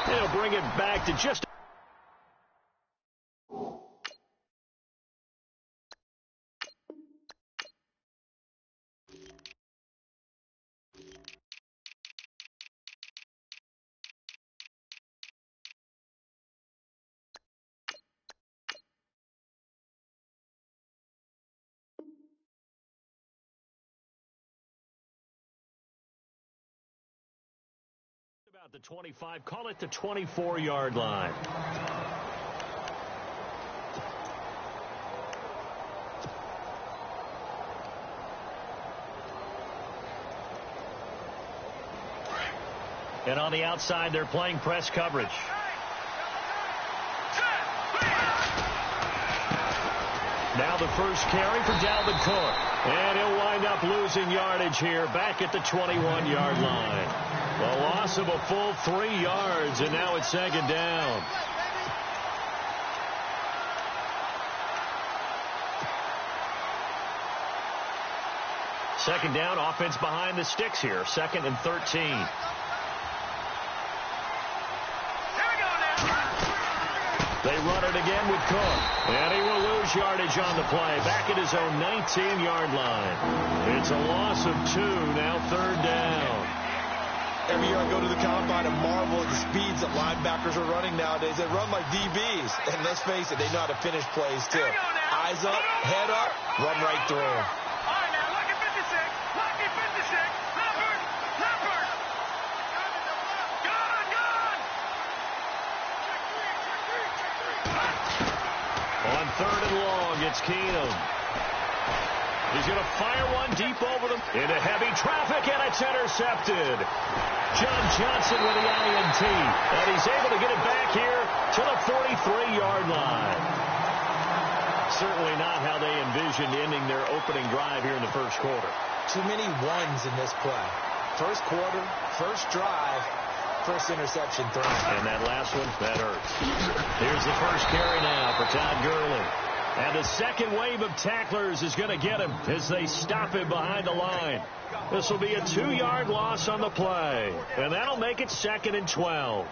He'll bring it back to just... About the 25, call it the 24-yard line. And on the outside, they're playing press coverage. Now the first carry for Dalvin Cook. And he'll wind up losing yardage here back at the 21-yard line. The loss of a full 3 yards, and now it's second down. Second down, offense behind the sticks here. 2nd and 13. They run it again with Cook. And he will lose yardage on the play. Back at his own 19-yard line. It's a loss of 2, now 3rd down. Every year I go to the combine and marvel at the speeds that linebackers are running nowadays. They run like DBs. And let's face it, they know how to finish plays too. Eyes up, head up, run right through them. On 3rd and long, it's Keenum. He's going to fire one deep over them into heavy traffic, and it's intercepted. John Johnson with the INT, and he's able to get it back here to the 43-yard line. Certainly not how they envisioned ending their opening drive here in the first quarter. Too many ones in this play. First quarter, first drive, first interception thrown. And that last one, that hurts. Here's the first carry now for Todd Gurley. And the second wave of tacklers is going to get him as they stop him behind the line. This will be a 2-yard loss on the play. And that'll make it 2nd and 12.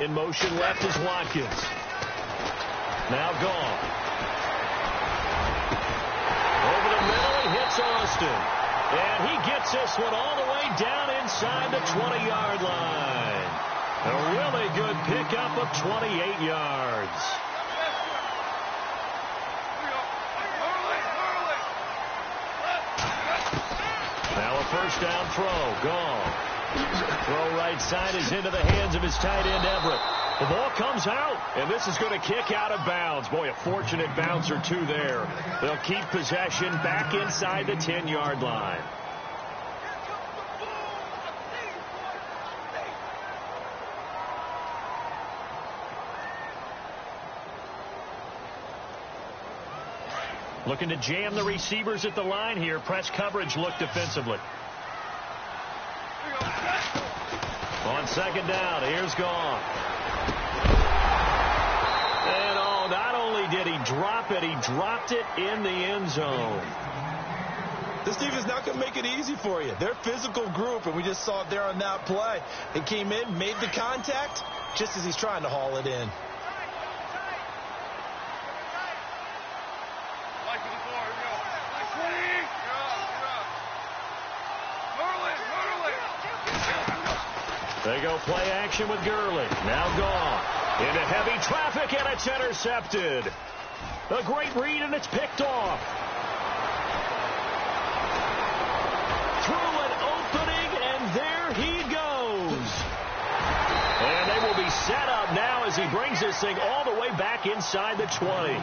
In motion left is Watkins. Now gone. Over the middle, he hits Austin. And he gets this one all the way down inside the 20-yard line. A really good pickup of 28 yards. Now a first down throw. Gone. Throw right side is into the hands of his tight end, Everett. The ball comes out, and this is going to kick out of bounds. Boy, a fortunate bounce or two there. They'll keep possession back inside the 10-yard line. Looking to jam the receivers at the line here. Press coverage look defensively. On second down, here's gone. And not only did he drop it, he dropped it in the end zone. This team is not going to make it easy for you. They're a physical group, and we just saw it there on that play. It came in, made the contact, just as he's trying to haul it in. They go play action with Gurley. Now gone. Into heavy traffic, and it's intercepted. A great read, and it's picked off. Through an opening, and there he goes. And they will be set up now as he brings this thing all the way back inside the 20.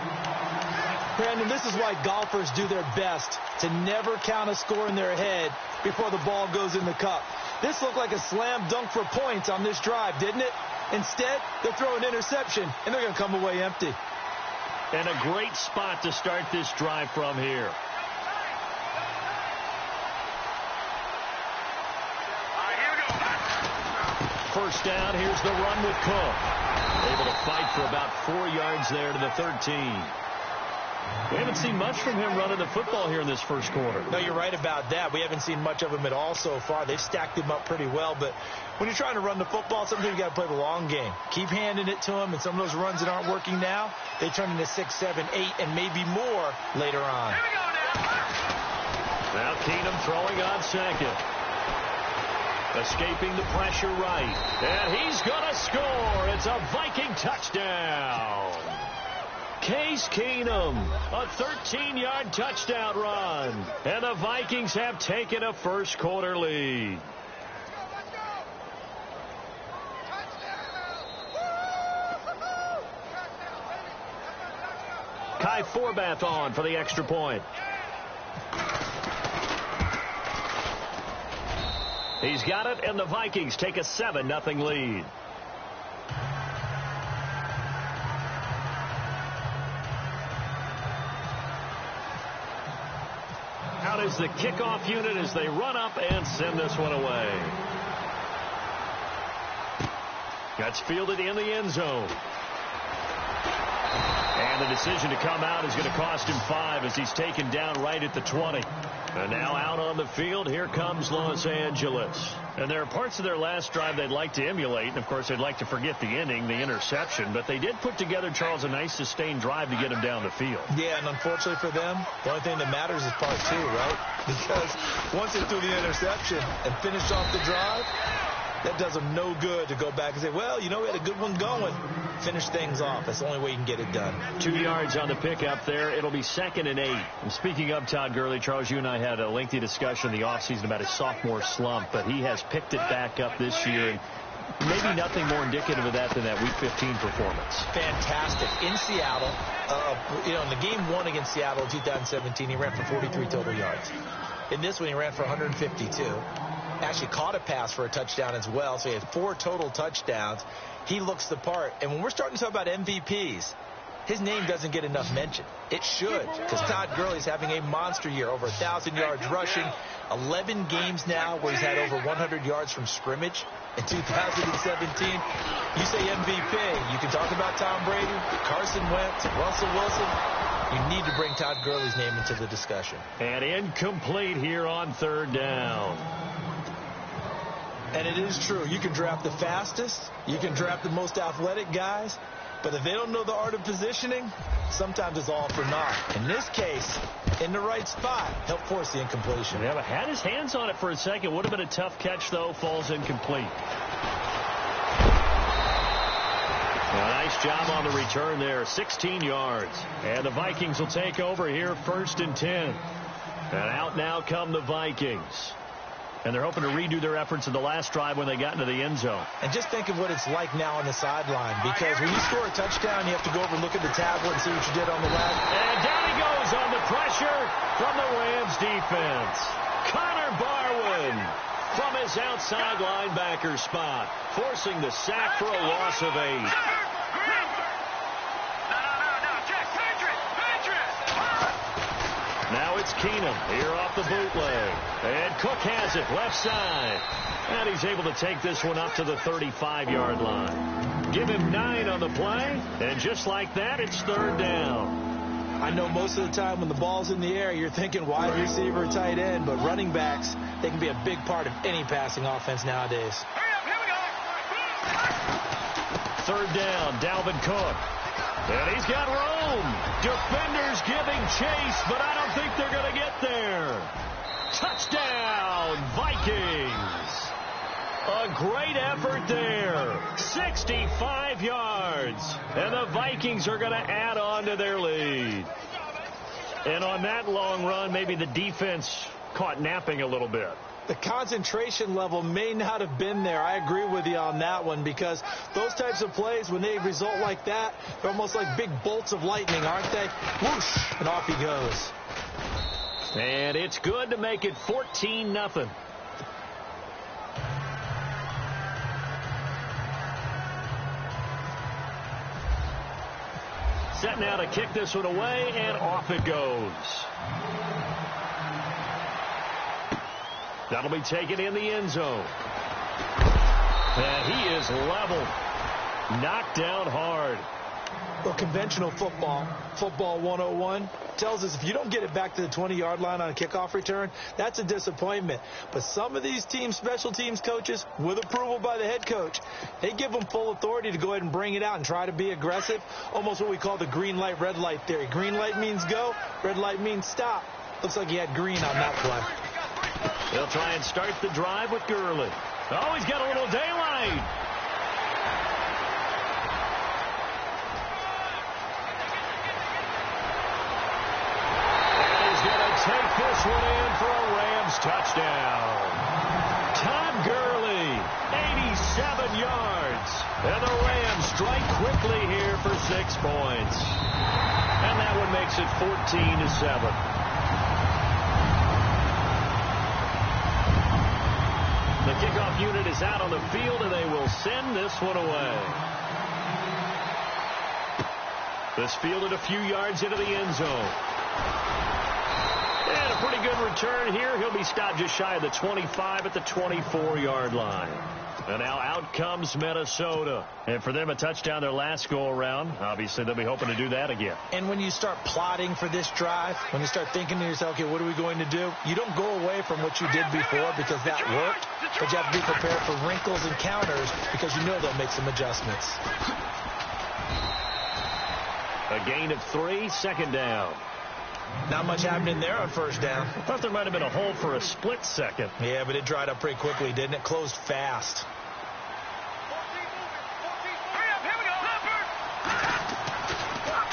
Brandon, this is why golfers do their best to never count a score in their head before the ball goes in the cup. This looked like a slam dunk for points on this drive, didn't it? Instead, they'll throw an interception, and they're going to come away empty. And a great spot to start this drive from here. first down. Here's the run with Cook. Able to fight for about 4 yards there to the 13. We haven't seen much from him running the football here in this first quarter. No, you're right about that. We haven't seen much of him at all so far. They've stacked him up pretty well, but when you're trying to run the football, sometimes you got to play the long game. Keep handing it to him, and some of those runs that aren't working now, they turn into 6, 7, 8, and maybe more later on. Now Keenum throwing on second. Escaping the pressure right. And he's going to score. It's a Viking touchdown. Case Keenum, a 13-yard touchdown run. And the Vikings have taken a first quarter lead. Kai Forbath on for the extra point. He's got it, and the Vikings take a 7-0 lead. Out is the kickoff unit as they run up and send this one away. That's fielded in the end zone. And the decision to come out is going to cost him 5 as he's taken down right at the 20. And now out on the field, here comes Los Angeles. And there are parts of their last drive they'd like to emulate. And, of course, they'd like to forget the inning, the interception. But they did put together, Charles, a nice sustained drive to get him down the field. Yeah, and unfortunately for them, the only thing that matters is part 2, right? Because once they threw the interception and finished off the drive, that does them no good to go back and say, well, you know, we had a good one going. Finish things off. That's the only way you can get it done. 2 yards on the pickup there. It'll be 2nd and 8. And speaking of Todd Gurley, Charles, you and I had a lengthy discussion in the offseason about his sophomore slump, but he has picked it back up this year. And maybe nothing more indicative of that than that Week 15 performance. Fantastic. In Seattle, in the game 1 against Seattle in 2017, he ran for 43 total yards. In this one, he ran for 152. Actually caught a pass for a touchdown as well, so he had 4 total touchdowns. He looks the part. And when we're starting to talk about MVPs, his name doesn't get enough mention. It should, because Todd Gurley is having a monster year, over 1,000 yards rushing, 11 games now where he's had over 100 yards from scrimmage. In 2017, you say MVP, you can talk about Tom Brady, Carson Wentz, Russell Wilson. You need to bring Todd Gurley's name into the discussion. And incomplete here on 3rd down. And it is true. You can draft the fastest. You can draft the most athletic guys. But if they don't know the art of positioning, sometimes it's all for naught. In this case, in the right spot, helped force the incompletion. Yeah, but had his hands on it for a second. Would have been a tough catch, though. Falls incomplete. A nice job on the return there. 16 yards. And the Vikings will take over here 1st and 10. And out now come the Vikings. And they're hoping to redo their efforts in the last drive when they got into the end zone. And just think of what it's like now on the sideline. Because when you score a touchdown, you have to go over and look at the tablet and see what you did on the left. And down he goes on the pressure from the Rams defense. Connor Barwin from his outside linebacker spot, forcing the sack for a loss of 8. Now it's Keenum here off the bootleg. And Cook has it left side. And he's able to take this one up to the 35-yard line. Give him 9 on the play. And just like that, it's 3rd down. I know most of the time when the ball's in the air, you're thinking wide receiver, tight end. But running backs, they can be a big part of any passing offense nowadays. 3rd down, Dalvin Cook. And he's got room. Defenders giving chase, but I don't think they're going to get there. Touchdown, Vikings. A great effort there. 65 yards. And the Vikings are going to add on to their lead. And on that long run, maybe the defense caught napping a little bit. The concentration level may not have been there. I agree with you on that one, because those types of plays, when they result like that, they're almost like big bolts of lightning, aren't they? Whoosh, and off he goes. And it's good to make it 14-0. Set now to kick this one away, and off it goes. That'll be taken in the end zone. And he is leveled. Knocked down hard. Well, conventional football 101, tells us if you don't get it back to the 20-yard line on a kickoff return, that's a disappointment. But some of these special teams coaches, with approval by the head coach, they give them full authority to go ahead and bring it out and try to be aggressive, almost what we call the green light, red light theory. Green light means go, red light means stop. Looks like he had green on that play. They'll try and start the drive with Gurley. Oh, he's got a little daylight. Take this one in for a Rams touchdown. Todd Gurley, 87 yards. And the Rams strike quickly here for 6 points. And that one makes it 14-7. The kickoff unit is out on the field, and they will send this one away. This fielded a few yards into the end zone. And a pretty good return here. He'll be stopped just shy of the 25 at the 24-yard line. And now out comes Minnesota. And for them, a touchdown their last go-around. Obviously, they'll be hoping to do that again. And when you start plotting for this drive, when you start thinking to yourself, okay, what are we going to do? You don't go away from what you did before because that worked. But you have to be prepared for wrinkles and counters because you know they'll make some adjustments. A gain of 3, second down. Not much happening there on first down. I thought there might have been a hole for a split second. Yeah, but it dried up pretty quickly, didn't it? Closed fast.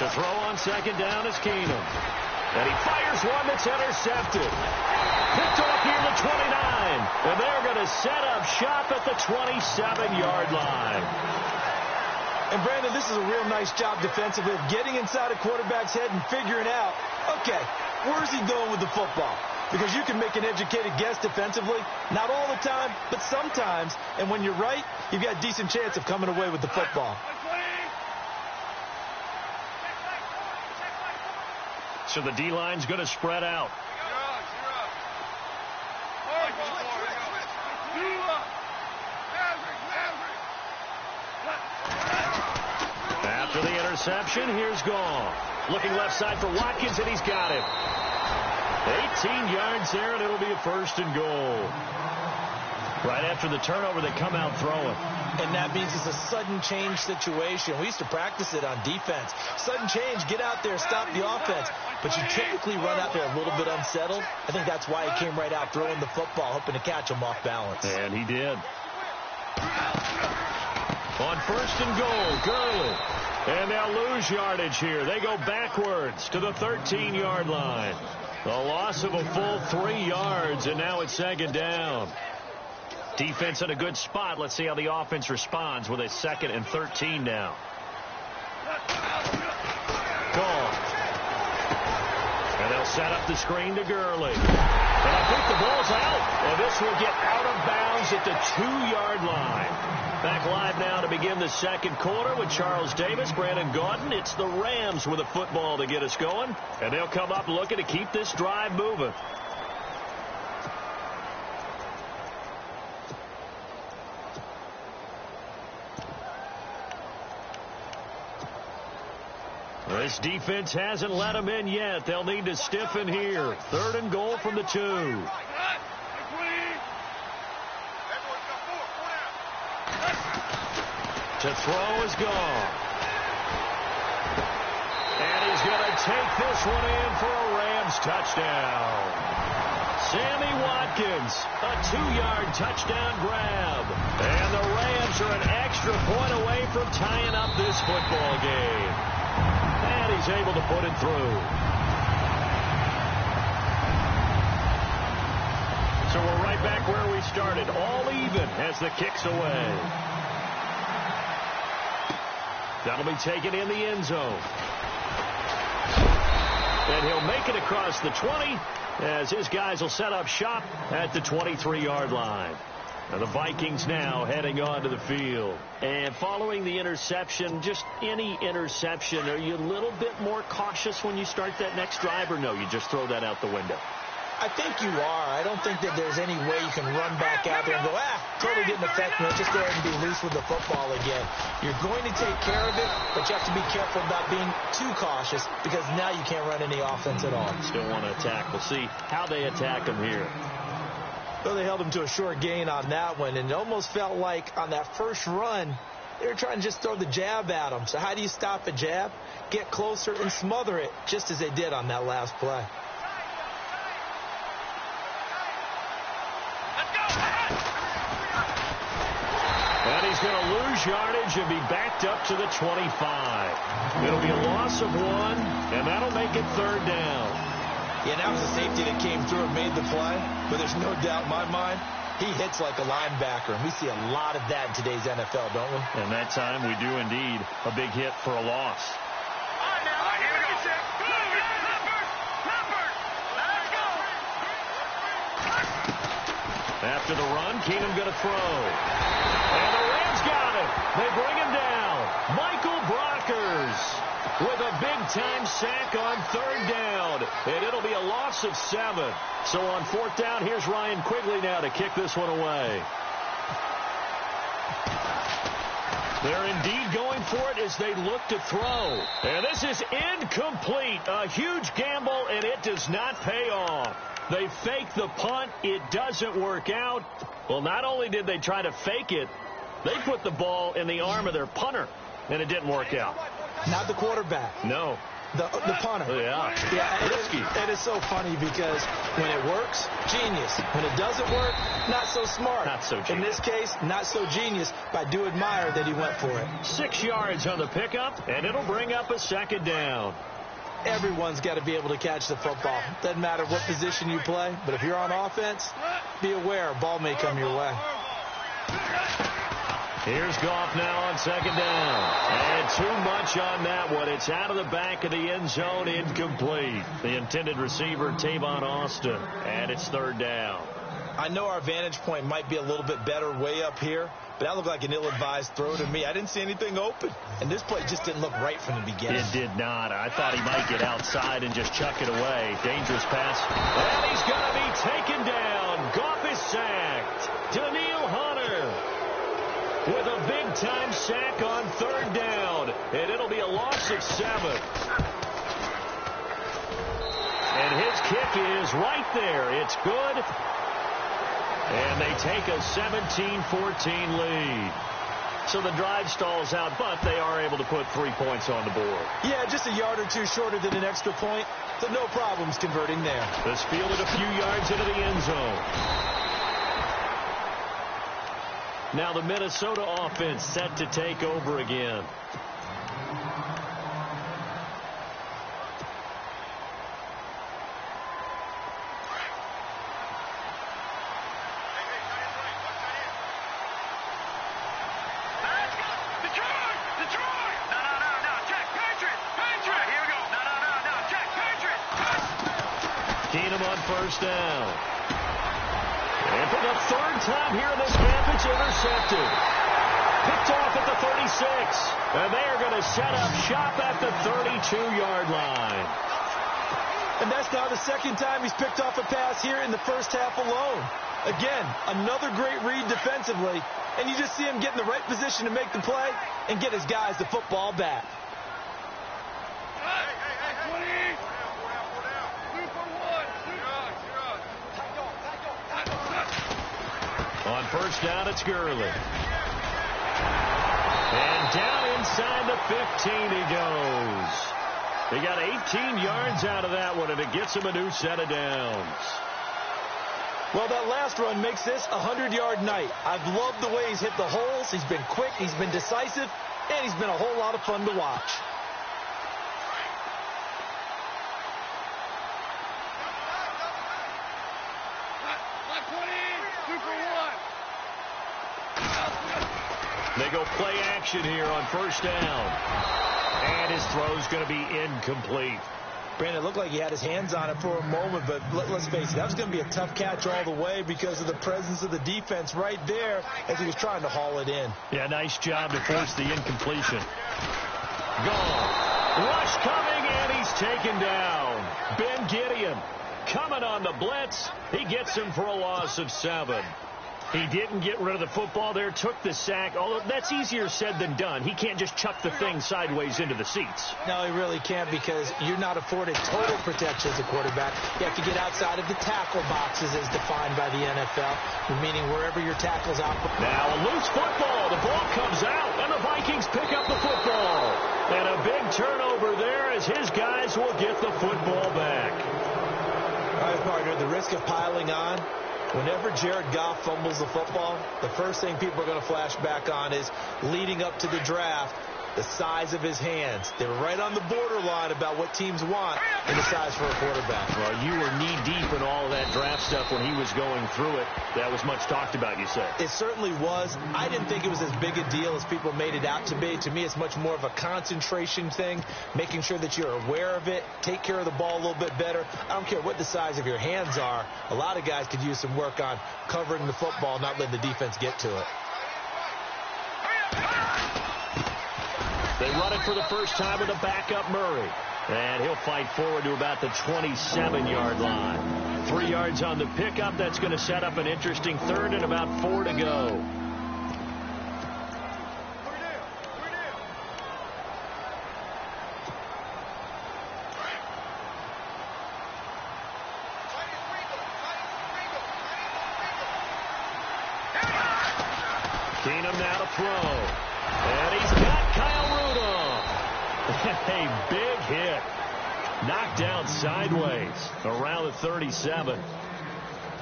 To throw on second down is Keenum. And he fires one that's intercepted. Picked off near the 29. And they're going to set up shop at the 27-yard line. And, Brandon, this is a real nice job defensively of getting inside a quarterback's head and figuring out, okay, where's he going with the football? Because you can make an educated guess defensively, not all the time, but sometimes. And when you're right, you've got a decent chance of coming away with the football. So the D-line's going to spread out. After the interception, here's Goff. Looking left side for Watkins, and he's got it. 18 yards there, and it'll be a first and goal. Right after the turnover, they come out throwing. And that means it's a sudden change situation. We used to practice it on defense. Sudden change, get out there, stop the offense. But you typically run out there a little bit unsettled. I think that's why he came right out throwing the football, hoping to catch him off balance. And he did. On first and goal, Gurley. And they'll lose yardage here. They go backwards to the 13-yard line. A loss of a full 3 yards, and now it's second down. Defense in a good spot. Let's see how the offense responds with a 2nd and 13 now. Goff. And they'll set up the screen to Gurley. And I think the ball's out. And this will get out of bounds at the 2-yard line. Back live now to begin the second quarter with Charles Davis, Brandon Gaudin. It's the Rams with a football to get us going. And they'll come up looking to keep this drive moving. This defense hasn't let them in yet. They'll need to stiffen here. 3rd and goal from the 2. To throw is gone. And he's going to take this one in for a Rams touchdown. Sammy Watkins, a 2-yard touchdown grab. And the Rams are an extra point away from tying up this football game. And he's able to put it through. So we're right back where we started. All even as the kick's away. That'll be taken in the end zone. And he'll make it across the 20 as his guys will set up shop at the 23-yard line. Now the Vikings now heading onto the field. And following the interception, just any interception, are you a little bit more cautious when you start that next drive, or no, you just throw that out the window? I think you are. I don't think that there's any way you can run back out there and go, totally didn't affect me. Let's just go ahead and be loose with the football again. You're going to take care of it, but you have to be careful about being too cautious because now you can't run any offense at all. Still want to attack. We'll see how they attack him here. Well, they held him to a short gain on that one, and it almost felt like on that first run, they were trying to just throw the jab at him. So how do you stop a jab? Get closer and smother it, just as they did on that last play. And he's going to lose yardage and be backed up to the 25. It'll be a loss of 1, and that'll make it 3rd down. Yeah, that was the safety that came through and made the play, but there's no doubt in my mind, he hits like a linebacker, and we see a lot of that in today's NFL, don't we? And that time we do indeed a big hit for a loss. After the run, Keenum going to throw. And the Rams got it. They bring him down. Michael Brockers with a big-time sack on 3rd down. And it'll be a loss of 7. So on 4th down, here's Ryan Quigley now to kick this one away. They're indeed going for it as they look to throw. And this is incomplete. A huge gamble, and it does not pay off. They fake the punt. It doesn't work out. Well, not only did they try to fake it, they put the ball in the arm of their punter, and it didn't work out. Not the quarterback. No. The punter. Yeah. Risky. It is so funny because when it works, genius. When it doesn't work, not so smart. Not so genius. In this case, not so genius, but I do admire that he went for it. 6 yards on the pickup, and it'll bring up a 2nd down. Everyone's got to be able to catch the football. Doesn't matter what position you play, but if you're on offense, be aware a ball may come your way. Here's Goff now on 2nd down. And too much on that one. It's out of the back of the end zone, incomplete. The intended receiver, Tavon Austin, and it's 3rd down. I know our vantage point might be a little bit better way up here, but that looked like an ill-advised throw to me. I didn't see anything open, and this play just didn't look right from the beginning. It did not. I thought he might get outside and just chuck it away. Dangerous pass. And he's going to be taken down. Goff is sacked. Danielle Hunter with a big-time sack on 3rd down, and it'll be a loss of 7. And his kick is right there. It's good. And they take a 17-14 lead. So the drive stalls out, but they are able to put 3 points on the board. Yeah, just a yard or two shorter than an extra point, so no problems converting there. This fielded a few yards into the end zone. Now the Minnesota offense set to take over again. Keenum on 1st down. And for the 3rd time here in this half, it's intercepted. Picked off at the 36. And they are going to set up shop at the 32-yard line. And that's now the 2nd time he's picked off a pass here in the first half alone. Again, another great read defensively. And you just see him get in the right position to make the play and get his guys the football back. On 1st down, it's Gurley. And down inside the 15 he goes. They got 18 yards out of that one, and it gets him a new set of downs. Well, that last run makes this a 100-yard night. I've loved the way he's hit the holes. He's been quick, he's been decisive, and he's been a whole lot of fun to watch. They go play action here on 1st down. And his throw's going to be incomplete. Brandon, it looked like he had his hands on it for a moment, but let's face it, that was going to be a tough catch all the way because of the presence of the defense right there as he was trying to haul it in. Yeah, nice job to force the incompletion. Gone. Rush coming, and he's taken down. Ben Gideon Coming on the blitz. He gets him for a loss of 7. He didn't get rid of the football there, took the sack, although that's easier said than done. He can't just chuck the thing sideways into the seats. No, he really can't, because you're not afforded total protection as a quarterback. You have to get outside of the tackle boxes as defined by the NFL, meaning wherever your tackles out. Now a loose football. The ball comes out, and the Vikings pick up the football. And a big turnover there as his guys will get the football back. All right, partner, the risk of piling on. Whenever Jared Goff fumbles the football, the first thing people are going to flash back on is leading up to the draft, the size of his hands. They were right on the borderline about what teams want in the size for a quarterback. Well, you were knee-deep in all of that draft stuff when he was going through it. That was much talked about, you said. It certainly was. I didn't think it was as big a deal as people made it out to be. To me, it's much more of a concentration thing, making sure that you're aware of it, take care of the ball a little bit better. I don't care what the size of your hands are. A lot of guys could use some work on covering the football, not letting the defense get to it. They run it for the first time with a backup Murray. And he'll fight forward to about the 27-yard line. 3 yards on the pickup. That's going to set up an interesting third and about 4 to go. Keenum now to throw. And he's got Kyle Rudolph. A big hit. Knocked down sideways around the 37.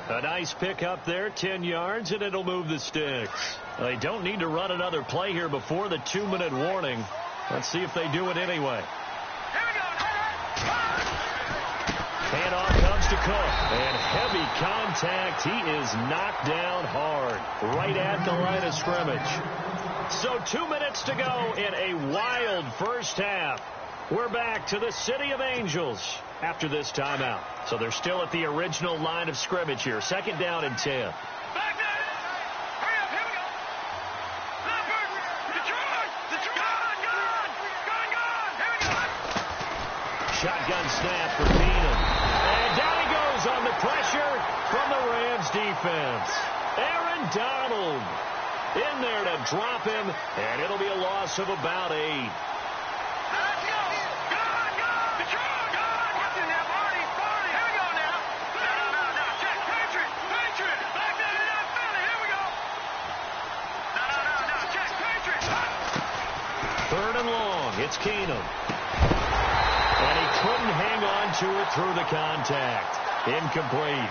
A nice pick up there, 10 yards, and it'll move the sticks. They don't need to run another play here before the 2-minute warning. Let's see if they do it anyway. Handoff comes to Cook. And heavy contact. He is knocked down hard right at the line of scrimmage. So 2 minutes to go in a wild first half. We're back to the City of Angels after this timeout. So they're still at the original line of scrimmage here. 2nd down and 10. Shotgun snap for Keenum. And down he goes on the pressure from the Rams defense. Aaron Donald in there to drop him, and it'll be a loss of about 8. Third and long. It's Keenum. And he couldn't hang on to it through the contact. Incomplete.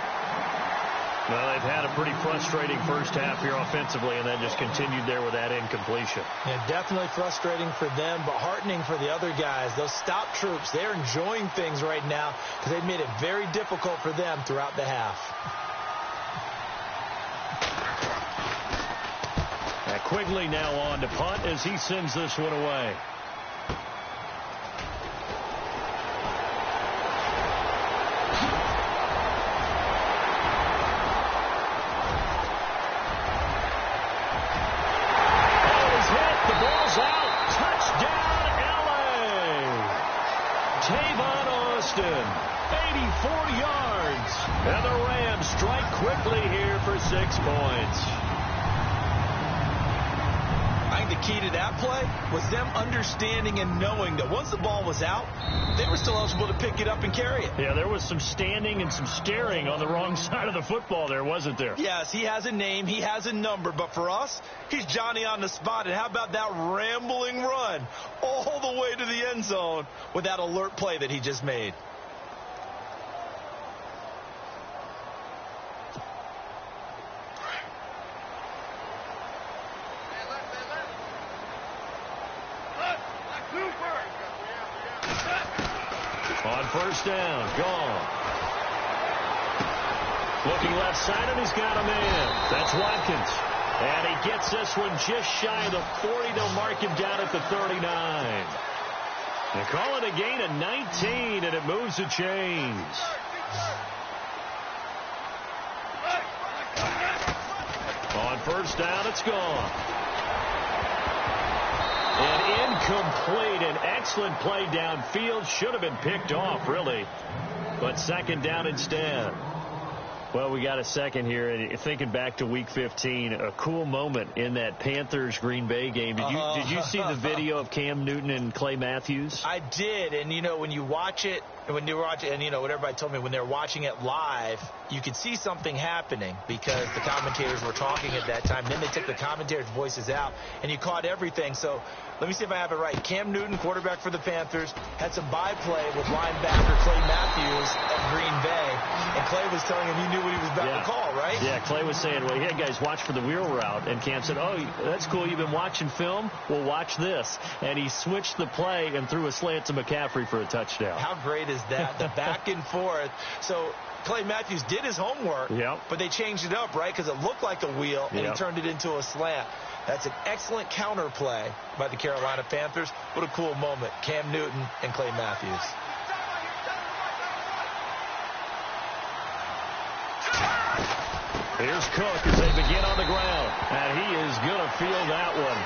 Well, they've had a pretty frustrating first half here offensively, and then just continued there with that incompletion. Yeah, definitely frustrating for them, but heartening for the other guys. Those stop troops, they're enjoying things right now because they've made it very difficult for them throughout the half. Quigley now on to punt as he sends this one away. Austin, 84 yards. And the Rams strike quickly here for 6 points. I think the key to that play was them understanding and knowing that once the ball was out, they were still eligible to pick it up and carry it. Yeah, there was some standing and some staring on the wrong side of the football there, wasn't there? Yes, he has a name, he has a number, but for us, he's Johnny on the spot. And how about that rambling run all the way to the end zone with that alert play that he just made? On first down, gone. Looking left side, and he's got a man. That's Watkins. And he gets this one just shy of the 40. They'll mark him down at the 39. They call it a gain of 19, and it moves the chains. On first down, it's gone. And incomplete. An excellent play downfield. Should have been picked off, really. But second down instead. Well, we got a second here. And thinking back to Week 15, a cool moment in that Panthers-Green Bay game. Did you see the video of Cam Newton and Clay Matthews? I did. And, when you watch it, and what everybody told me, when they're watching it live, you could see something happening because the commentators were talking at that time. Then they took the commentators' voices out, and you caught everything. So let me see if I have it right. Cam Newton, quarterback for the Panthers, had some byplay with linebacker Clay Matthews at Green Bay. And Clay was telling him he knew what he was about to call, right? Yeah, Clay was saying, well, yeah, guys, watch for the wheel route. And Cam said, oh, that's cool. You've been watching film? Well, watch this. And he switched the play and threw a slant to McCaffrey for a touchdown. How great is that? The back and forth. So Clay Matthews did his homework, but they changed it up, right? Because it looked like a wheel, and he turned it into a slant. That's an excellent counter play by the Carolina Panthers. What a cool moment. Cam Newton and Clay Matthews. Here's Cook as they begin on the ground. And he is going to feel that one.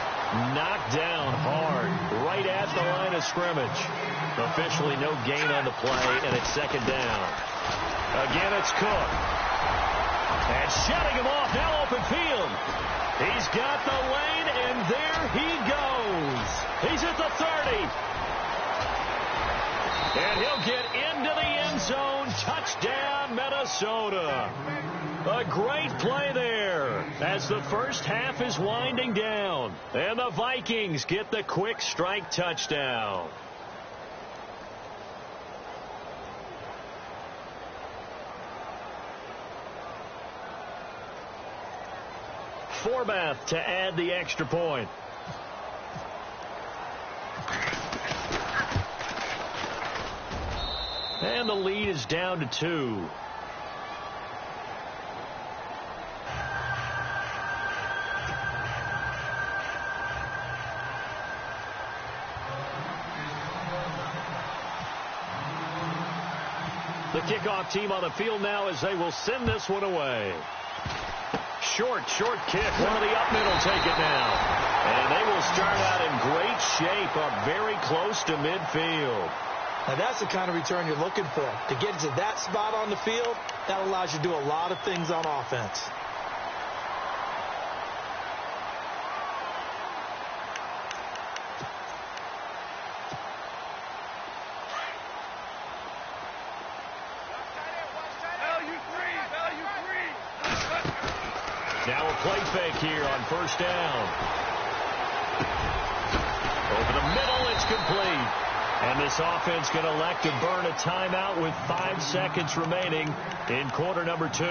Knocked down hard right at the line of scrimmage. Officially no gain on the play, and it's second down. Again, it's Cook. And shutting him off, now open field. He's got the lane, and there he goes. He's at the 30. And he'll get into the end zone. Touchdown, Minnesota. A great play there as the first half is winding down. And the Vikings get the quick strike touchdown. Forbath to add the extra point. And the lead is down to 2. The kickoff team on the field now as they will send this one away. Short kick. One of the up middle take it now. And they will start out in great shape, up very close to midfield. Now that's the kind of return you're looking for. To get to that spot on the field, that allows you to do a lot of things on offense. Now a play fake here on first down. Over the middle, it's complete. And this offense going to elect to burn a timeout with 5 seconds remaining in quarter number 2.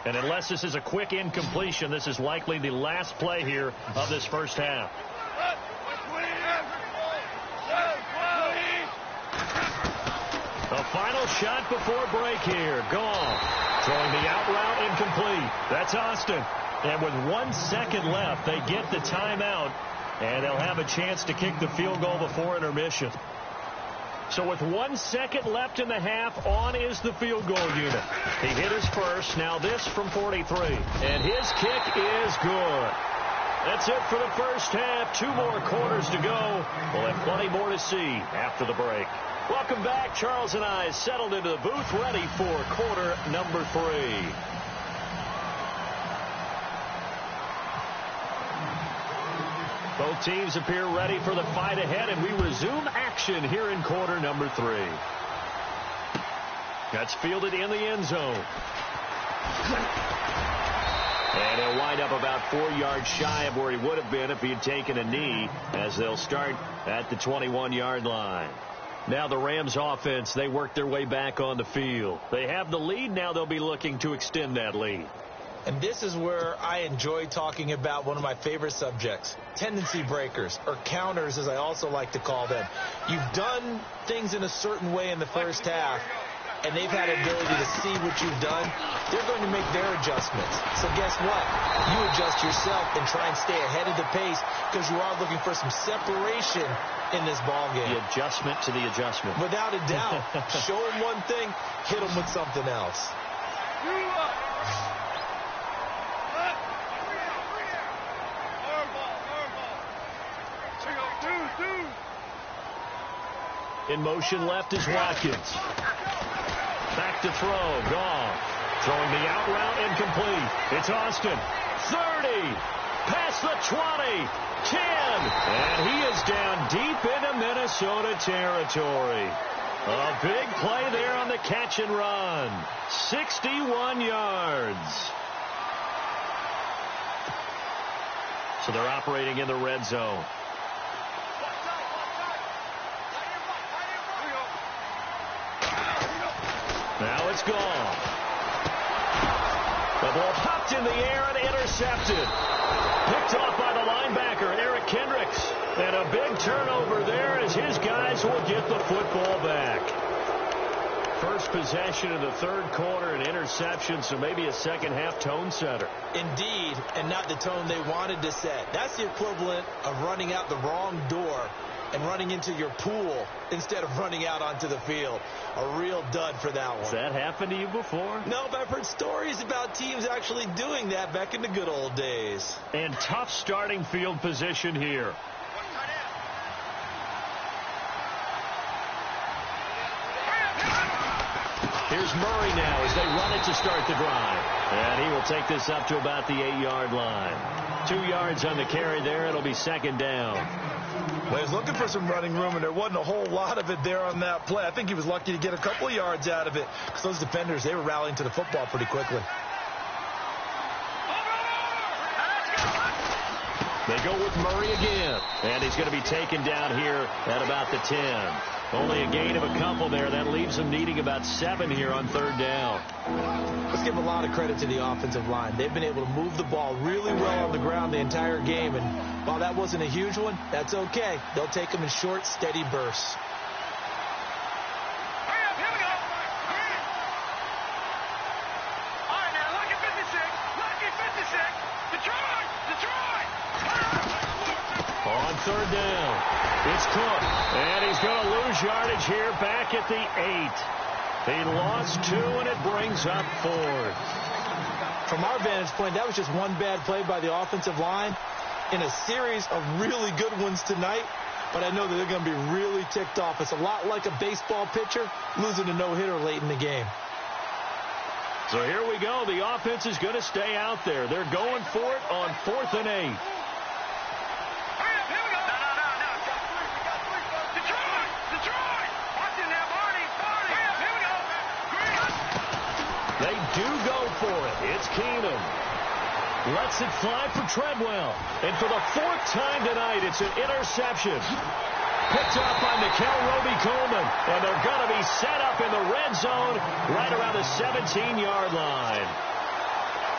And unless this is a quick incompletion, this is likely the last play here of this first half. The final shot before break here. Gone. Throwing the out route incomplete. That's Austin. And with 1 second left, they get the timeout. And they'll have a chance to kick the field goal before intermission. So with 1 second left in the half, on is the field goal unit. He hit his first. Now this from 43. And his kick is good. That's it for the first half. 2 more quarters to go. We'll have plenty more to see after the break. Welcome back. Charles and I settled into the booth, ready for quarter number 3. Both teams appear ready for the fight ahead, and we resume action here in quarter number 3. That's fielded in the end zone. And he'll wind up about 4 yards shy of where he would have been if he had taken a knee, as they'll start at the 21-yard line. Now the Rams offense, they work their way back on the field. They have the lead. Now they'll be looking to extend that lead. And this is where I enjoy talking about one of my favorite subjects, tendency breakers, or counters as I also like to call them. You've done things in a certain way in the first half. and they've had ability to see what you've done, they're going to make their adjustments. So guess what? You adjust yourself and try and stay ahead of the pace because you are looking for some separation in this ball game. The adjustment to the adjustment. Without a doubt. Show them one thing, hit them with something else. In motion left is Watkins. Back to throw. Goff. Throwing the out route incomplete. It's Austin. 30. Past the 20. 10. And he is down deep into Minnesota territory. A big play there on the catch and run. 61 yards. So they're operating in the red zone. Now it's gone. The ball popped in the air and intercepted. Picked off by the linebacker, Eric Kendricks. And a big turnover there as his guys will get the football back. First possession of the third quarter, an interception, so maybe a second-half tone setter. Indeed, and not the tone they wanted to set. That's the equivalent of running out the wrong door and running into your pool instead of running out onto the field. A real dud for that one. Has that happened to you before? No, but I've heard stories about teams actually doing that back in the good old days. And tough starting field position here. Here's Murray now as they run it to start the drive. And he will take this up to about the 8-yard line. 2 yards on the carry there. It'll be second down. Well, he was looking for some running room, and there wasn't a whole lot of it there on that play. I think he was lucky to get a couple of yards out of it because those defenders, they were rallying to the football pretty quickly. They go with Murray again, and he's going to be taken down here at about the 10. Only a gain of a couple there. That leaves them needing about 7 here on third down. Let's give a lot of credit to the offensive line. They've been able to move the ball really well on the ground the entire game, and while that wasn't a huge one, that's okay. They'll take them in short, steady bursts. On third down, it's Cook, and he's going to lose yardage here back at the 8. He lost 2, and it brings up 4th. From our vantage point, that was just one bad play by the offensive line in a series of really good ones tonight, but I know that they're going to be really ticked off. It's a lot like a baseball pitcher losing a no-hitter late in the game. So here we go. The offense is going to stay out there. They're going for it on 4th and 8. They do go for it. It's Keenum. Lets it fly for Treadwell. And for the 4th time tonight, it's an interception. Picked up by Mikel Roby-Coleman. And they're going to be set up in the red zone right around the 17-yard line.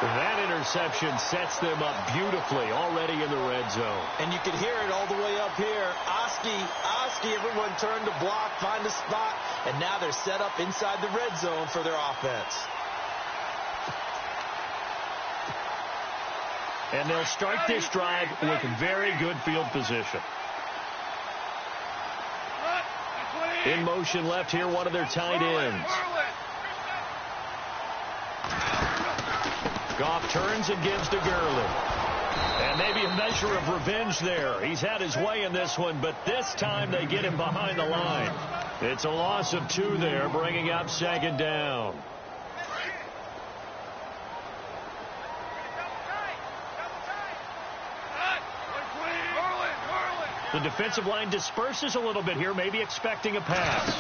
That interception sets them up beautifully already in the red zone. And you can hear it all the way up here. Oski, everyone turned to block, find a spot, and now they're set up inside the red zone for their offense. And they'll start this drive with very good field position. In motion left here, one of their tight ends. Goff turns and gives to Gurley. And maybe a measure of revenge there. He's had his way in this one, but this time they get him behind the line. It's a loss of 2 there, bringing up second down. The defensive line disperses a little bit here, maybe expecting a pass.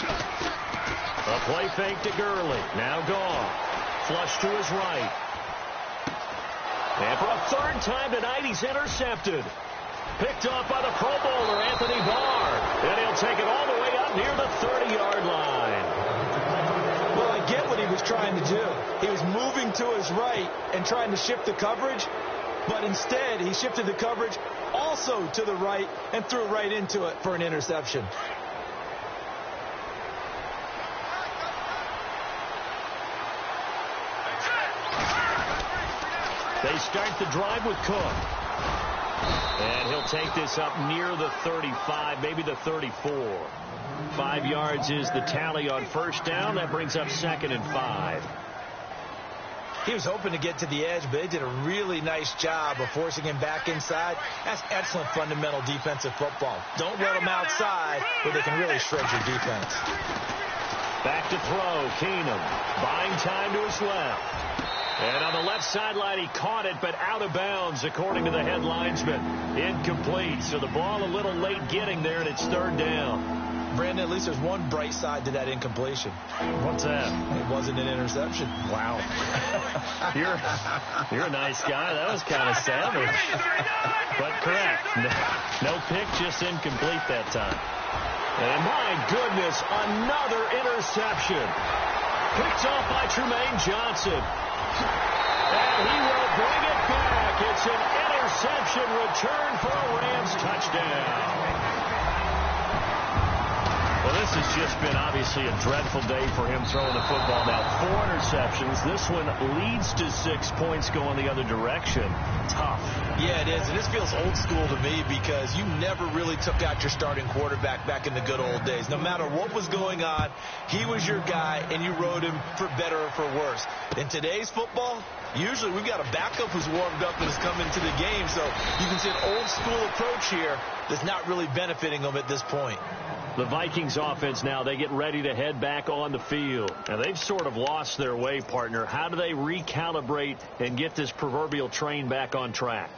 A play fake to Gurley. Now Goff. Flush to his right. And for a 3rd time tonight, he's intercepted. Picked off by the Pro Bowler, Anthony Barr. And he'll take it all the way up near the 30-yard line. Well, I get what he was trying to do. He was moving to his right and trying to shift the coverage. But instead, he shifted the coverage also to the right and threw right into it for an interception. They start the drive with Cook. And he'll take this up near the 35, maybe the 34. 5 yards is the tally on first down. That brings up 2nd and 5. He was hoping to get to the edge, but they did a really nice job of forcing him back inside. That's excellent fundamental defensive football. Don't let them outside where they can really shred your defense. Back to throw, Keenum. Buying time to his left. And on the left sideline, he caught it, but out of bounds, according to the head linesman. Incomplete, so the ball a little late getting there, and it's 3rd down. Brandon, at least there's one bright side to that incompletion. What's that? It wasn't an interception. Wow. You're a nice guy. That was kind of savage. But correct. No pick, just incomplete that time. And my goodness, another interception. Picked off by Trumaine Johnson. And he will bring it back. It's an interception return for a Rams touchdown. Well, this has just been obviously a dreadful day for him throwing the football. Now, 4 interceptions. This one leads to 6 points going the other direction. Tough. Yeah, it is. And this feels old school to me because you never really took out your starting quarterback back in the good old days. No matter what was going on, he was your guy, and you rode him for better or for worse. In today's football, usually we've got a backup who's warmed up and has come into the game. So you can see an old school approach here that's not really benefiting them at this point. The Vikings offense now, they get ready to head back on the field. Now, they've sort of lost their way, partner. How do they recalibrate and get this proverbial train back on track?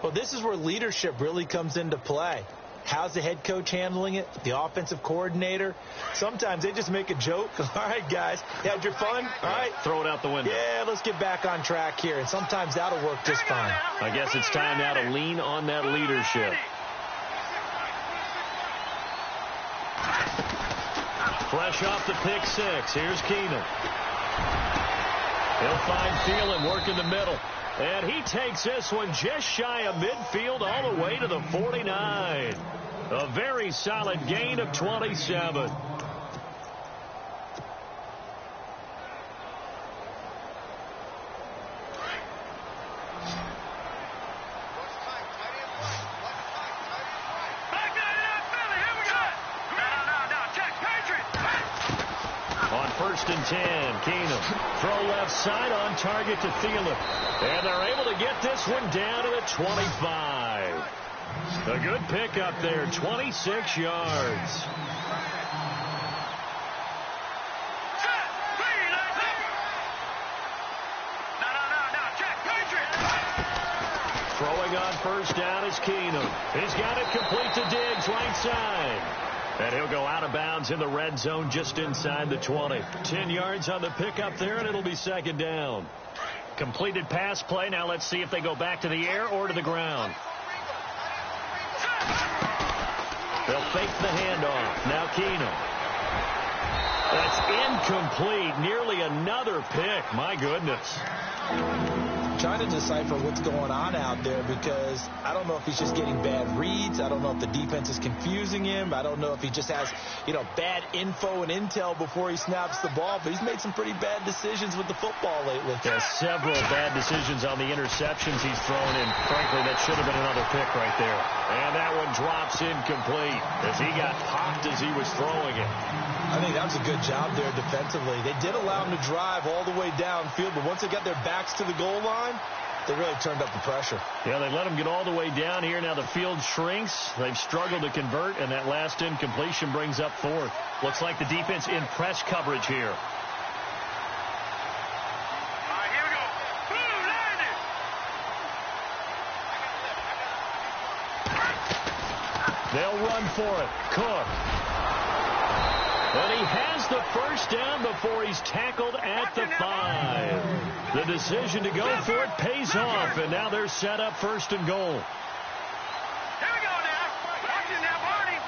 Well, this is where leadership really comes into play. How's the head coach handling it? The offensive coordinator? Sometimes they just make a joke. All right, guys, you had your fun? All right. Throw it out the window. Yeah, let's get back on track here. And sometimes that'll work just fine. I guess it's time now to lean on that leadership. Fresh off the pick 6. Here's Keenum. He'll find Thielen working the middle. And he takes this one just shy of midfield all the way to the 49. A very solid gain of 27. First and 10, Keenum. Throw left side on target to Thielen. And they're able to get this one down to the 25. A good pickup there, 26 yards. Throwing on first down is Keenum. He's got it complete to Diggs, right side. And he'll go out of bounds in the red zone just inside the 20. 10 yards on the pickup there, and it'll be 2nd down. Completed pass play. Now let's see if they go back to the air or to the ground. They'll fake the handoff. Now Keenum. That's incomplete. Nearly another pick. My goodness. Trying to decipher what's going on out there because I don't know if he's just getting bad reads. I don't know if the defense is confusing him. I don't know if he just has, bad info and intel before he snaps the ball. But he's made some pretty bad decisions with the football lately. Yeah, several bad decisions on the interceptions he's thrown in. Frankly, that should have been another pick right there. And that one drops incomplete as he got popped as he was throwing it. I think that was a good job there defensively. They did allow him to drive all the way downfield, but once they got their backs to the goal line, they really turned up the pressure. Yeah, they let him get all the way down here. Now the field shrinks. They've struggled to convert, and that last incompletion brings up 4th. Looks like the defense in press coverage here. They'll run for it. Cook. And he has the first down before he's tackled at the 5. The decision to go for it pays off, and now they're set up 1st and goal. Here we go now. Watch it now, Barney.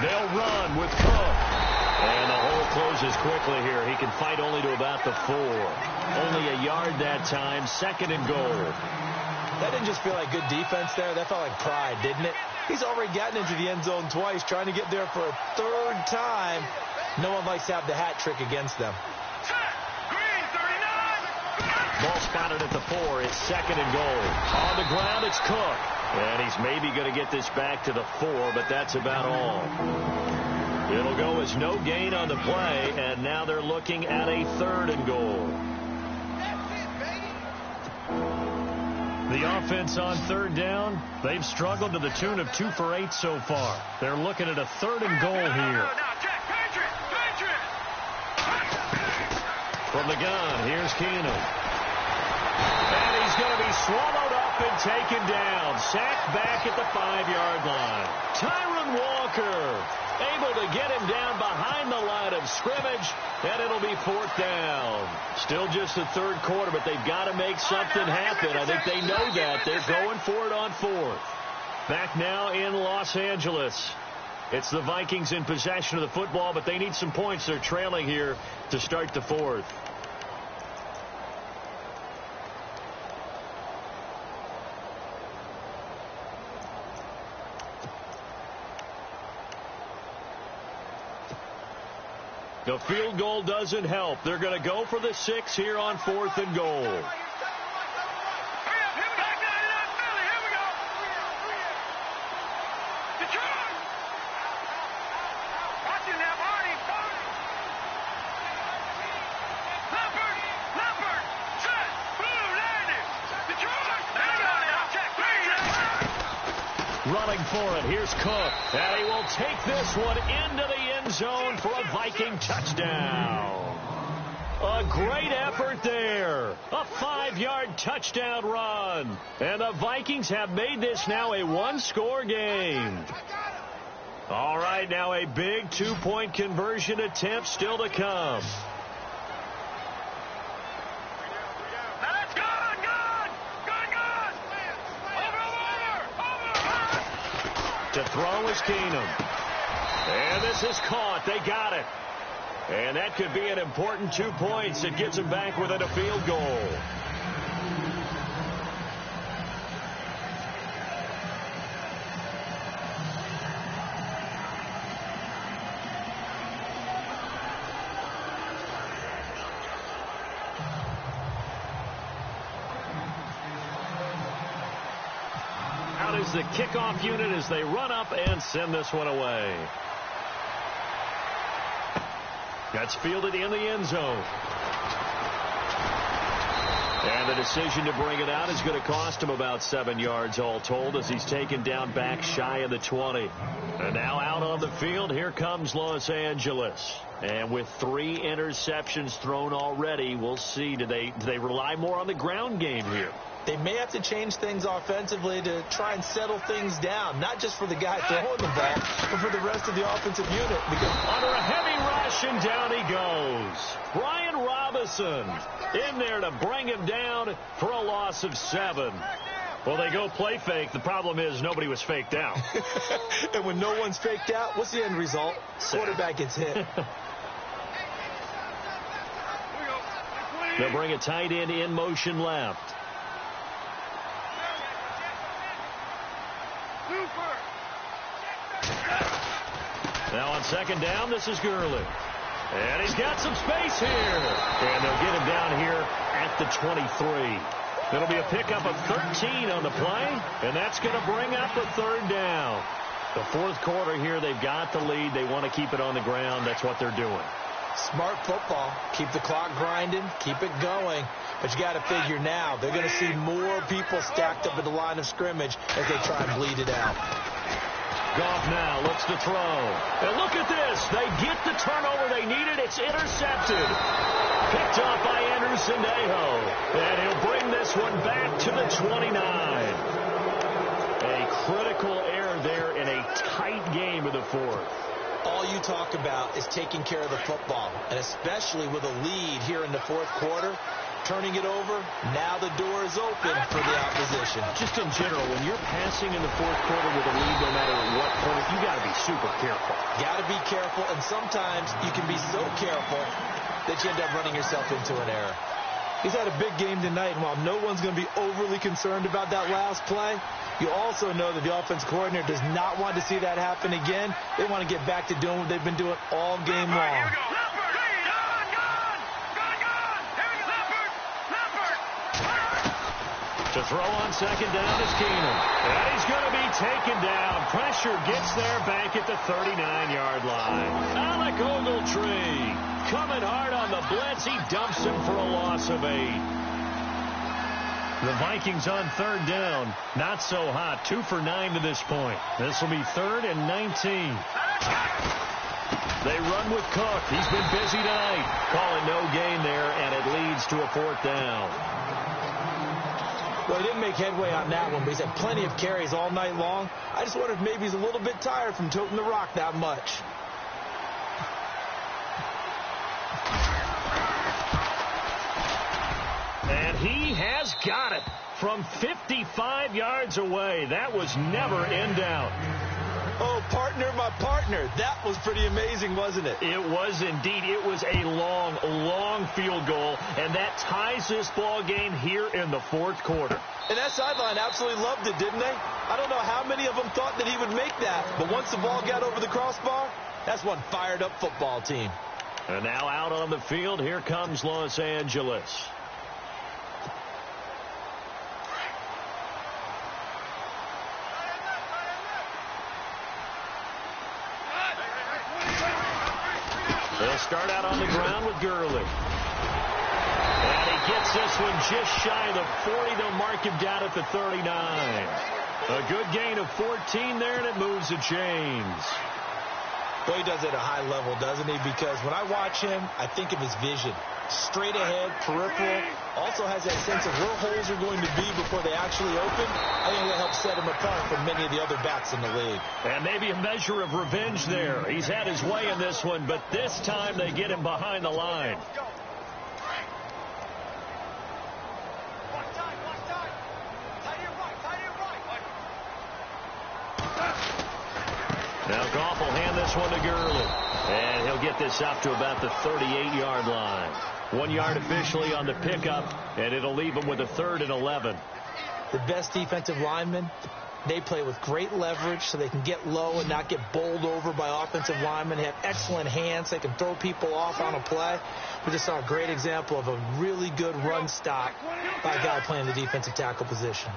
They'll run with Cook. And the hole closes quickly here. He can fight only to about the 4. Only a yard that time, 2nd and goal. That didn't just feel like good defense there. That felt like pride, didn't it? He's already gotten into the end zone twice, trying to get there for a 3rd time. No one likes to have the hat trick against them. Green, 39. Ball spotted at the 4. It's 2nd and goal. On the ground, it's Cook. And he's maybe going to get this back to the 4, but that's about all. It'll go as no gain on the play, and now they're looking at a 3rd and goal. The offense on 3rd down, they've struggled to the tune of 2 for 8 so far. They're looking at a 3rd and goal here. From the gun, here's Keenum. And he's going to be swallowed up and taken down. Sacked back at the 5-yard line. Tyron Walker able to get him down behind the line of scrimmage, and it'll be 4th down. Still just the 3rd quarter, but they've got to make something happen. I think they know that. They're going for it on 4th. Back now in Los Angeles. It's the Vikings in possession of the football, but they need some points. They're trailing here to start the 4th. The field goal doesn't help. They're going to go for the 6 here on 4th and goal. Running for it. Here's Cook. And he will take this one into the end zone for a Viking touchdown. A great effort there. A 5-yard touchdown run. And the Vikings have made this now a 1-score game. All right, now a big 2-point conversion attempt still to come. To throw is Keenum. And this is caught. They got it. And that could be an important 2 points. It gets them back within a field goal. Is the kickoff unit as they run up and send this one away. That's fielded in the end zone. And the decision to bring it out is going to cost him about 7 yards all told as he's taken down back shy of the 20. And now out on the field, here comes Los Angeles. And with 3 interceptions thrown already, we'll see. Do they rely more on the ground game here? They may have to change things offensively to try and settle things down, not just for the guy throwing the ball, but for the rest of the offensive unit. Because under a heavy rush, and down he goes. Brian Robinson in there to bring him down for a loss of 7. Well, they go play fake. The problem is nobody was faked out. And when no one's faked out, what's the end result? Quarterback gets hit. They'll bring a tight end in motion left. Now on 2nd down, this is Gurley. And he's got some space here. And they'll get him down here at the 23. It'll be a pickup of 13 on the play. And that's going to bring up a 3rd down. The 4th quarter here, they've got the lead. They want to keep it on the ground. That's what they're doing. Smart football. Keep the clock grinding. Keep it going. But you got to figure now, they're going to see more people stacked up at the line of scrimmage as they try and bleed it out. Goff now looks to throw. And look at this. They get the turnover they needed. It's intercepted. Picked off by Andrew Sendejo. And he'll bring this one back to the 29. A critical error there in a tight game of the 4th. All you talk about is taking care of the football. And especially with a lead here in the 4th quarter. Turning it over, now the door is open for the opposition. Just in general, when you're passing in the 4th quarter with a lead, no matter what point, you got to be super careful. Got to be careful, and sometimes you can be so careful that you end up running yourself into an error. He's had a big game tonight, and while no one's going to be overly concerned about that last play, you also know that the offense coordinator does not want to see that happen again. They want to get back to doing what they've been doing all game long. To throw on second down is Keenum. And he's going to be taken down. Pressure gets there back at the 39-yard line. Alec Ogletree coming hard on the blitz. He dumps him for a loss of 8. The Vikings on third down. Not so hot. 2 for 9 to this point. This will be 3rd and 19. They run with Cook. He's been busy tonight. Calling no gain there, and it leads to a 4th down. Well, he didn't make headway on that one, but he's had plenty of carries all night long. I just wonder if maybe he's a little bit tired from toting the rock that much. And he has got it from 55 yards away. That was never in doubt. Oh, partner, my partner. That was pretty amazing, wasn't it? It was indeed. It was a long, long field goal, and that ties this ball game here in the 4th quarter. And that sideline absolutely loved it, didn't they? I don't know how many of them thought that he would make that, but once the ball got over the crossbar, that's one fired-up football team. And now out on the field, here comes Los Angeles. They'll start out on the ground with Gurley. And he gets this one just shy of the 40. They'll mark him down at the 39. A good gain of 14 there, and it moves the chains. Boy, he does it at a high level, doesn't he? Because when I watch him, I think of his vision. Straight ahead, peripheral. Also has that sense of where holes are going to be before they actually open. I think that helps set him apart from many of the other backs in the league. And maybe a measure of revenge there. He's had his way in this one, but this time they get him behind the line. Now Goff will hand this one to Gurley. And he'll get this up to about the 38-yard line. 1 yard officially on the pickup, and it'll leave him with a 3rd and 11. The best defensive linemen, they play with great leverage so they can get low and not get bowled over by offensive linemen. They have excellent hands. They can throw people off on a play. We just saw a great example of a really good run stop by a guy playing the defensive tackle position.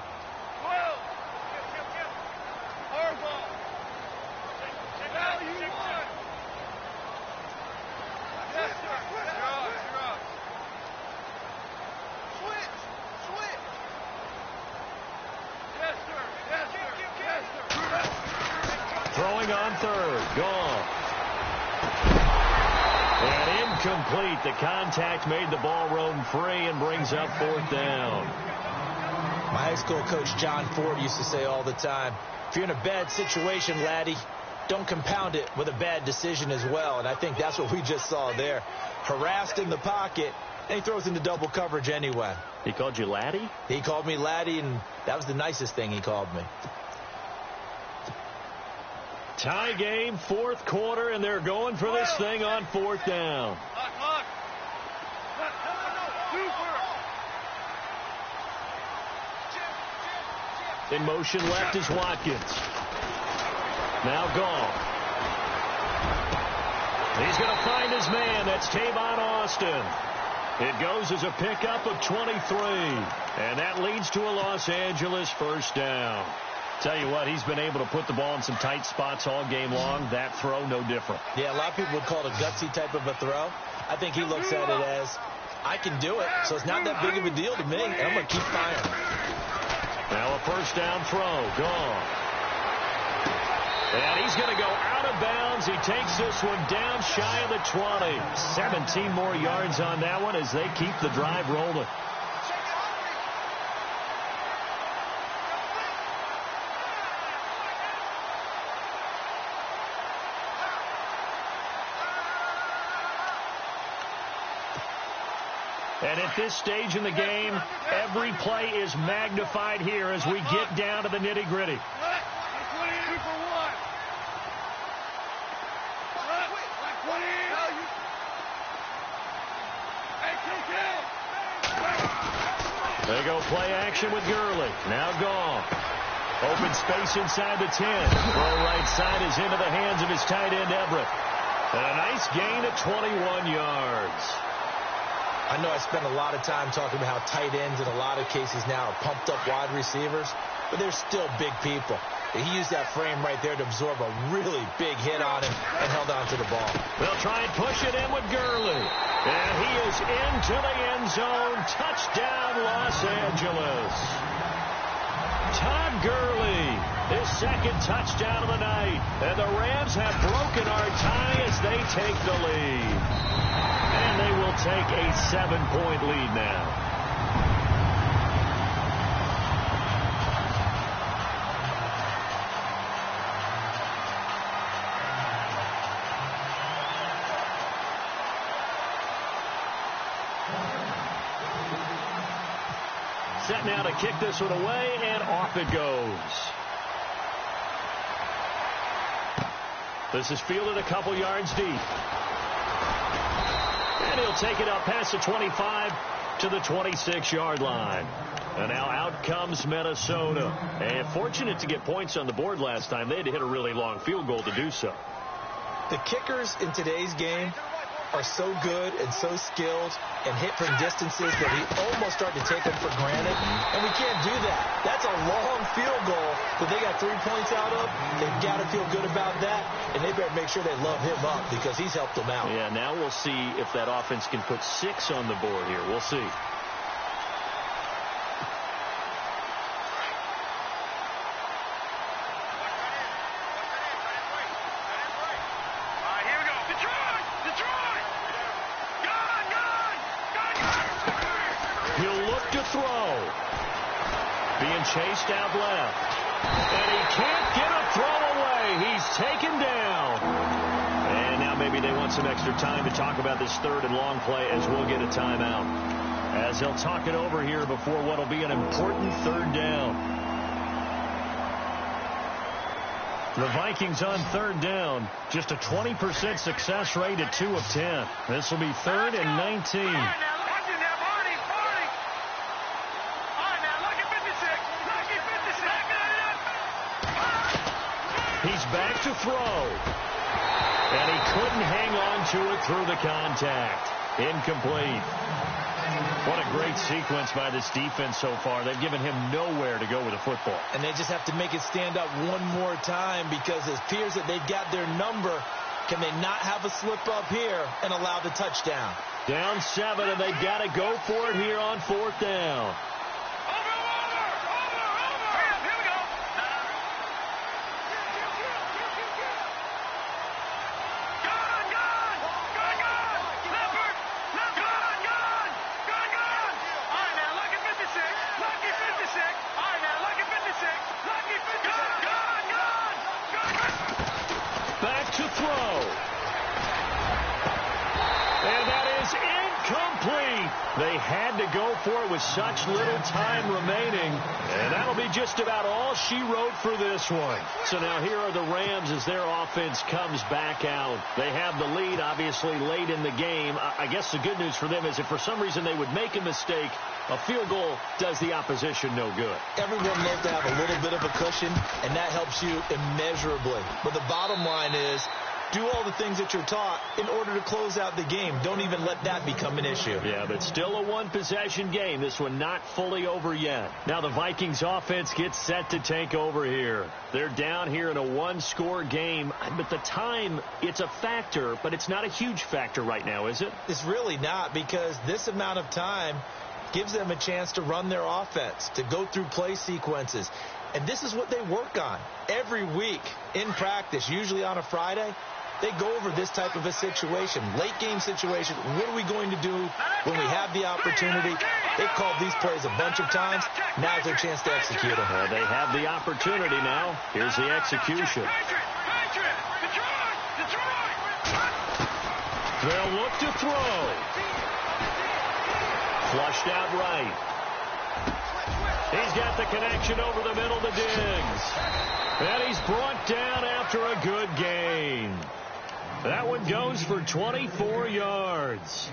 Throwing on 3rd. Gone. And incomplete. The contact made the ball roam free and brings up 4th down. My high school coach John Ford used to say all the time, if you're in a bad situation, laddie, don't compound it with a bad decision as well. And I think that's what we just saw there. Harassed in the pocket, and he throws into double coverage anyway. He called you laddie? He called me laddie, and that was the nicest thing he called me. Tie game, 4th quarter, and they're going for this thing on 4th down. In motion left is Watkins. Now Goff. He's going to find his man. That's Tavon Austin. It goes as a pickup of 23. And that leads to a Los Angeles 1st down. Tell you what, he's been able to put the ball in some tight spots all game long. That throw, no different. Yeah, a lot of people would call it a gutsy type of a throw. I think he looks at it as, I can do it, so it's not that big of a deal to me, and I'm going to keep firing. Now a 1st down throw. Gone. And he's going to go out of bounds. He takes this one down shy of the 20. 17 more yards on that one as they keep the drive rolling. And at this stage in the game, every play is magnified here as we get down to the nitty-gritty. They go play action with Gurley. Now Goff. Open space inside the 10. Throw right side is into the hands of his tight end, Everett. And a nice gain of 21 yards. I know I spend a lot of time talking about how tight ends in a lot of cases now are pumped up wide receivers, but they're still big people. He used that frame right there to absorb a really big hit on him and held on to the ball. They'll try and push it in with Gurley. And he is into the end zone. Touchdown, Los Angeles. Todd Gurley, his second touchdown of the night. And the Rams have broken our tie as they take the lead. And they will take a 7-point lead now. Set now to kick this one away, and off it goes. This is fielded a couple yards deep. And he'll take it up past the 25 to the 26-yard line. And now out comes Minnesota. And fortunate to get points on the board last time. They had to hit a really long field goal to do so. The kickers in today's game are so good and so skilled and hit from distances that we almost start to take them for granted, and we can't do that. That's a long field goal that they got 3 points out of. They've got to feel good about that, and they better make sure they love him up because he's helped them out. Yeah, now we'll see if that offense can put 6 on the board here. We'll see. Chased out left. And he can't get a throw away. He's taken down. And now maybe they want some extra time to talk about this third and long play as we'll get a timeout. As they'll talk it over here before what will be an important third down. The Vikings on third down. Just a 20% success rate at 2 of 10. This will be 3rd and 19. He's back to throw. And he couldn't hang on to it through the contact. Incomplete. What a great sequence by this defense so far. They've given him nowhere to go with the football. And they just have to make it stand up one more time because it appears that they've got their number. Can they not have a slip up here and allow the touchdown? Down 7, and they've got to go for it here on 4th down. They had to go for it with such little time remaining. And that'll be just about all she wrote for this one. So now here are the Rams as their offense comes back out. They have the lead, obviously, late in the game. I guess the good news for them is if for some reason they would make a mistake, a field goal does the opposition no good. Everyone loves to have a little bit of a cushion, and that helps you immeasurably. But the bottom line is, do all the things that you're taught in order to close out the game. Don't even let that become an issue. Yeah, but still a one-possession game. This one not fully over yet. Now the Vikings offense gets set to take over here. They're down here in a one-score game. But the time, it's a factor, but it's not a huge factor right now, is it? It's really not, because this amount of time gives them a chance to run their offense, to go through play sequences. And this is what they work on every week in practice, usually on a Friday. They go over this type of a situation, late game situation. What are we going to do when we have the opportunity? They've called these plays a bunch of times. Now's their chance to execute them. They have the opportunity now. Here's the execution. They'll look to throw. Flushed out right. He's got the connection over the middle to Diggs. And he's brought down after a good gain. That one goes for 24 yards.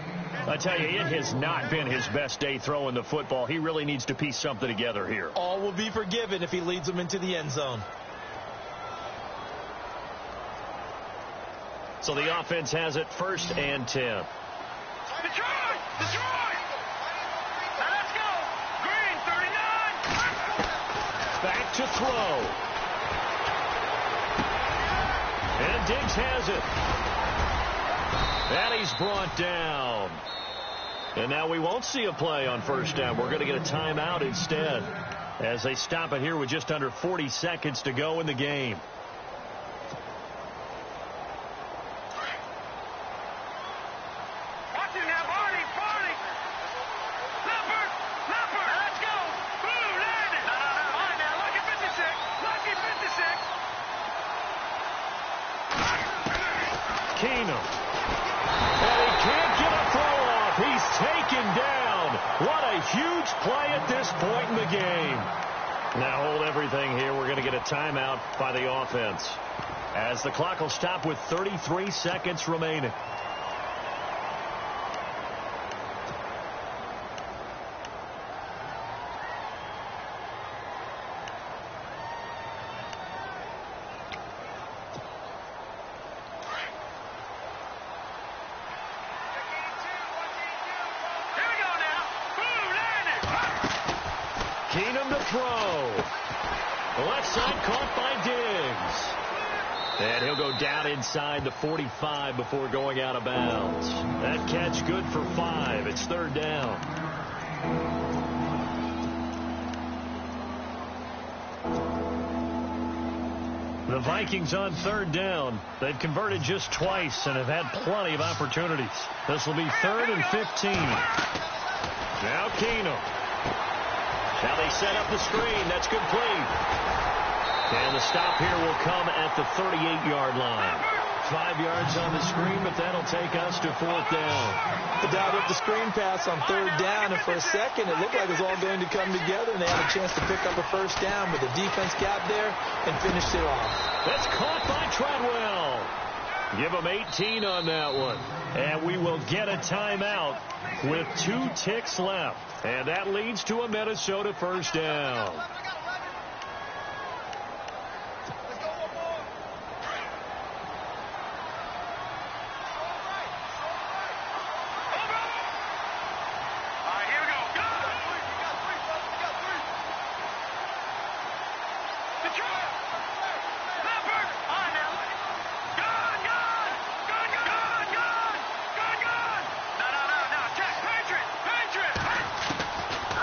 I tell you, it has not been his best day throwing the football. He really needs to piece something together here. All will be forgiven if he leads them into the end zone. So the offense has it 1st and 10. Detroit! Detroit! to throw. And Diggs has it. And he's brought down. And now we won't see a play on first down. We're going to get a timeout instead as they stop it here with just under 40 seconds to go in the game. Keenum. And he can't get a throw off. He's taken down. What a huge play at this point in the game. Now hold everything here. We're going to get a timeout by the offense as the clock will stop with 33 seconds remaining. Keenum to throw. Left side caught by Diggs. And he'll go down inside the 45 before going out of bounds. That catch good for 5. It's third down. The Vikings on third down. They've converted just twice and have had plenty of opportunities. This will be 3rd and 15. Now Keenum. Now they set up the screen. That's complete. And the stop here will come at the 38-yard line. 5 yards on the screen, but that'll take us to 4th down. The dialed up the screen pass on 3rd down, and for a second it looked like it was all going to come together, and they had a chance to pick up a first down with the defense gap there and finished it off. That's caught by Treadwell. Give him 18 on that one. And we will get a timeout with 2 ticks left. And that leads to a Minnesota first down.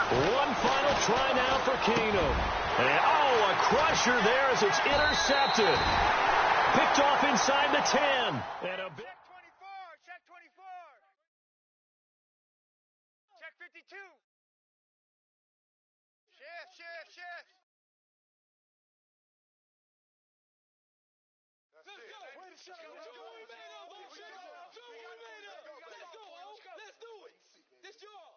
One final try now for Keenum. And, a crusher there as it's intercepted. Picked off inside the 10. And a big... Check 24. Check 52. Shift. Let's do it. Let's do it. This yours.